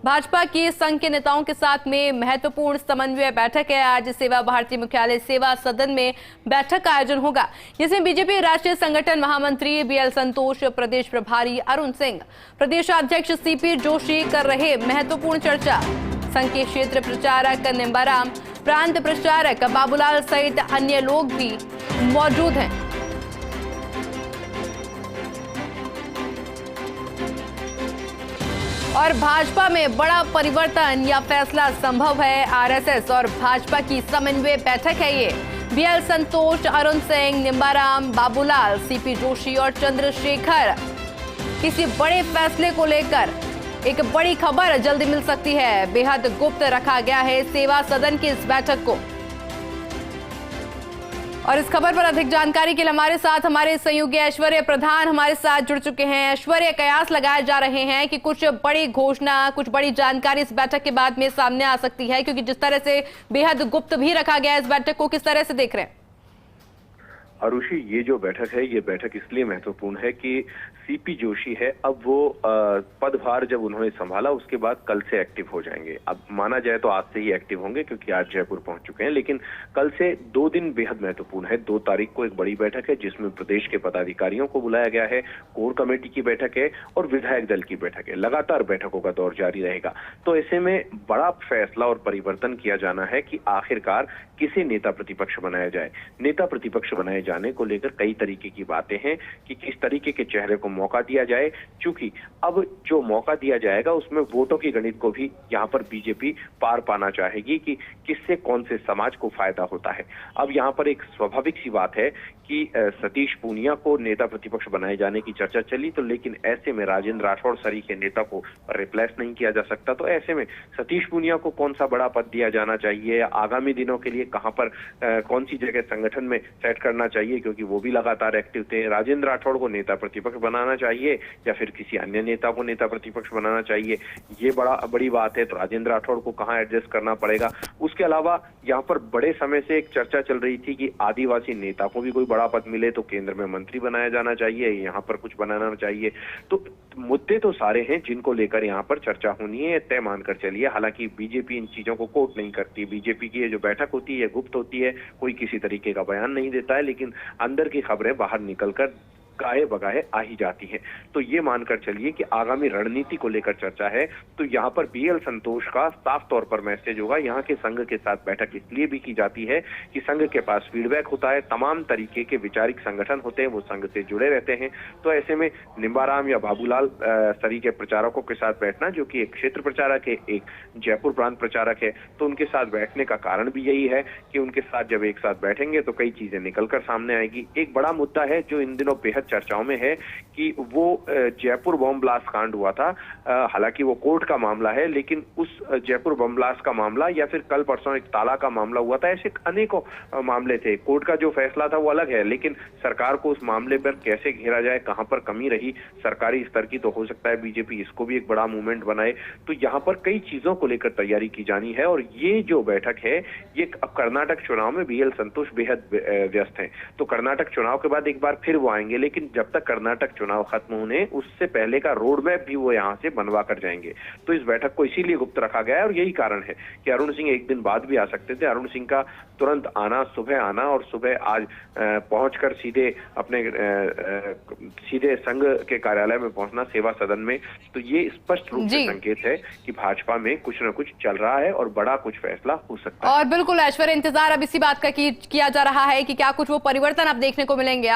भाजपा की संघ के नेताओं के साथ में महत्वपूर्ण समन्वय बैठक है। आज सेवा भारती मुख्यालय सेवा सदन में बैठक का आयोजन होगा, जिसमें बीजेपी राष्ट्रीय संगठन महामंत्री बीएल संतोष, प्रदेश प्रभारी अरुण सिंह, प्रदेशाध्यक्ष सीपी जोशी कर रहे महत्वपूर्ण चर्चा। संघ के क्षेत्र प्रचारक निम्बाराम, प्रांत प्रचारक बाबूलाल सहित अन्य लोग भी मौजूद हैं। और भाजपा में बड़ा परिवर्तन या फैसला संभव है। आरएसएस और भाजपा की समन्वय बैठक है ये। बीएल संतोष, अरुण सिंह, निम्बाराम, बाबूलाल, सीपी जोशी और चंद्रशेखर। किसी बड़े फैसले को लेकर एक बड़ी खबर जल्दी मिल सकती है। बेहद गुप्त रखा गया है सेवा सदन की इस बैठक को। और इस खबर पर अधिक जानकारी के लिए हमारे साथ हमारे सहयोगी ऐश्वर्य प्रधान हमारे साथ जुड़ चुके हैं। ऐश्वर्य, कयास लगाए जा रहे हैं कि कुछ बड़ी घोषणा, कुछ बड़ी जानकारी इस बैठक के बाद में सामने आ सकती है, क्योंकि जिस तरह से बेहद गुप्त भी रखा गया है इस बैठक को, किस तरह से देख रहे हैं? आरुषि, ये जो बैठक है, ये बैठक इसलिए महत्वपूर्ण है कि सीपी जोशी है, अब वो पदभार जब उन्होंने संभाला उसके बाद कल से एक्टिव हो जाएंगे। अब माना जाए तो आज से ही एक्टिव होंगे, क्योंकि आज जयपुर पहुंच चुके हैं, लेकिन कल से 2 दिन बेहद महत्वपूर्ण है। 2 तारीख को एक बड़ी बैठक है जिसमें प्रदेश के पदाधिकारियों को बुलाया गया है, कोर कमेटी की बैठक है और विधायक दल की बैठक है। लगातार बैठकों का दौर जारी रहेगा। तो ऐसे में बड़ा फैसला और परिवर्तन किया जाना है कि आखिरकार किसे नेता प्रतिपक्ष बनाया जाए। नेता प्रतिपक्ष बनाए जाने को लेकर कई तरीके की बातें हैं कि किस तरीके के चेहरे को मौका दिया जाए, क्योंकि अब जो मौका दिया जाएगा उसमें वोटों की गणित को भी यहाँ पर बीजेपी पार पाना चाहेगी कि किससे कौन से समाज को फायदा होता है। अब यहाँ पर एक स्वाभाविक सी बात है कि सतीश पूनिया को नेता प्रतिपक्ष बनाए जाने की चर्चा चली, तो लेकिन ऐसे में राजेंद्र राठौड़ सरी के नेता को रिप्लेस नहीं किया जा सकता। तो ऐसे में सतीश पूनिया को कौन सा बड़ा पद दिया जाना चाहिए, आगामी दिनों के लिए कहां पर कौन सी जगह संगठन में सेट करना चाहिए, क्योंकि वो भी लगातार एक्टिव थे। राजेंद्र राठौड़ को नेता प्रतिपक्ष बनाना चाहिए या फिर किसी अन्य नेता को नेता प्रतिपक्ष बनाना चाहिए, ये बड़ी बात है। तो राजेंद्र राठौड़ को कहां एडजस्ट करना पड़ेगा। उसके अलावा यहाँ पर बड़े समय से एक चर्चा चल रही थी कि आदिवासी नेता को भी कोई बड़ा पद मिले तो केंद्र में मंत्री बनाया जाना चाहिए, यहाँ पर कुछ बनाना चाहिए। तो मुद्दे तो सारे हैं जिनको लेकर यहाँ पर चर्चा होनी है, तय मानकर चलिए। हालांकि बीजेपी इन चीजों को कोट नहीं करती। बीजेपी की ये जो बैठक होती है गुप्त होती है, कोई किसी तरीके का बयान नहीं देता है, लेकिन अंदर की खबरें बाहर निकलकर गाहे बगाहे आ ही जाती है। तो ये मानकर चलिए कि आगामी रणनीति को लेकर चर्चा है। तो यहाँ पर बीएल संतोष का साफ तौर पर मैसेज होगा। यहाँ के संघ के साथ बैठक इसलिए भी की जाती है कि संघ के पास फीडबैक होता है, तमाम तरीके के विचारिक संगठन होते हैं, वो संघ से जुड़े रहते हैं। तो ऐसे में निम्बाराम या बाबूलाल सरी के प्रचारकों के साथ बैठना, जो कि एक क्षेत्र प्रचारक है, एक जयपुर प्रांत प्रचारक है, तो उनके साथ बैठने का कारण भी यही है कि उनके साथ जब एक साथ बैठेंगे तो कई चीजें निकलकर सामने आएगी। एक बड़ा मुद्दा है जो इन दिनों बेहद चर्चाओं में है कि वो जयपुर बम ब्लास्ट कांड हुआ था। हालांकि वो कोर्ट का मामला है, लेकिन उस जयपुर बम ब्लास्ट का मामला या फिर कल परसों एक ताला का मामला हुआ था, ऐसे अनेकों मामले थे। कोर्ट का जो फैसला था वो अलग है, लेकिन सरकार को उस मामले पर कैसे घेरा जाए, कहां पर कमी रही सरकारी स्तर की, तो हो सकता है बीजेपी इसको भी एक बड़ा मूवमेंट बनाए। तो यहाँ पर कई चीजों को लेकर तैयारी की जानी है। और ये जो बैठक है, ये कर्नाटक चुनाव में बीएल संतोष बेहद व्यस्त हैं। तो कर्नाटक चुनाव के बाद एक बार फिर वो आएंगे, लेकिन जब तक कर्नाटक चुनाव खत्म होने उससे पहले का रोड मैप भी वो यहां से बनवा कर जाएंगे। तो इस बैठक को इसीलिए गुप्त रखा गया है और यही कारण है कि अरुण सिंह एक दिन बाद भी आ सकते थे। अरुण सिंह का तुरंत आना, सुबह आना और सुबह आज पहुंचकर सीधे अपने सीधे संघ के कार्यालय में पहुंचना, सेवा सदन में, तो ये स्पष्ट रूप से संकेत है कि भाजपा में कुछ न कुछ चल रहा है और बड़ा कुछ फैसला हो सकता है। और बिल्कुल ऐश्वर्य, इंतजार अब इसी बात का किया जा रहा है कि क्या कुछ वो परिवर्तन अब देखने को मिलेंगे।